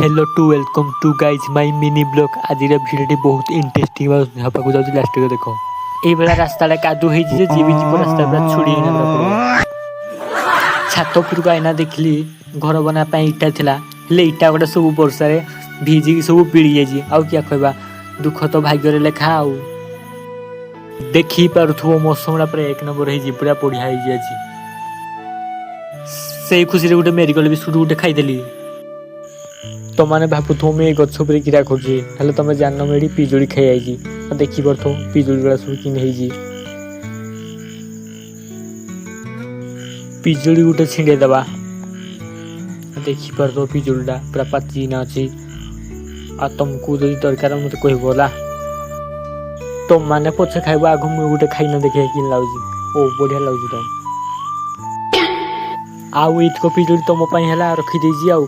Hello to welcome to guys my mini blog. आज भिडियोटी बहुत इंटरेस्टिंग हवाक जाऊँ लास्ट को देख ये रास्ता कादू हो रास्ता पूरा छुड़ी छात उपरक आईना देखली घर बनापी इटा थिला इटा गोटे सब वर्षा भिजिकी सब पिड़ी जाइए आउ क्या कहवा दुख तो भाग्य लेखा आउ देखी पार्थुव मौसम पूरा एक नंबर हो पूरा बढ़िया से खुशी गोटे मेरिगोल्ड बिस्कुट गोटे खाईदेली। तो मैंने भावुव मुझे गछ पर कीड़ा खोजे तुम जान मुझे पिजुड़ी खाई देखी पार्थ पिजुड़ी गुड़ा सब कि पिजुड़ी गोटे छिंडेदेवा देखी पार्थ पिजुड़ा पूरा पाचिना अच्छी आ तुमको जो दरकार मत कहला तुम मैंने पचे खाइब आग मुझे गोटे खाई देखे कि लगुच ओ बढ़िया लगुच तुम आउ इतक पिजुड़ी तुम रखी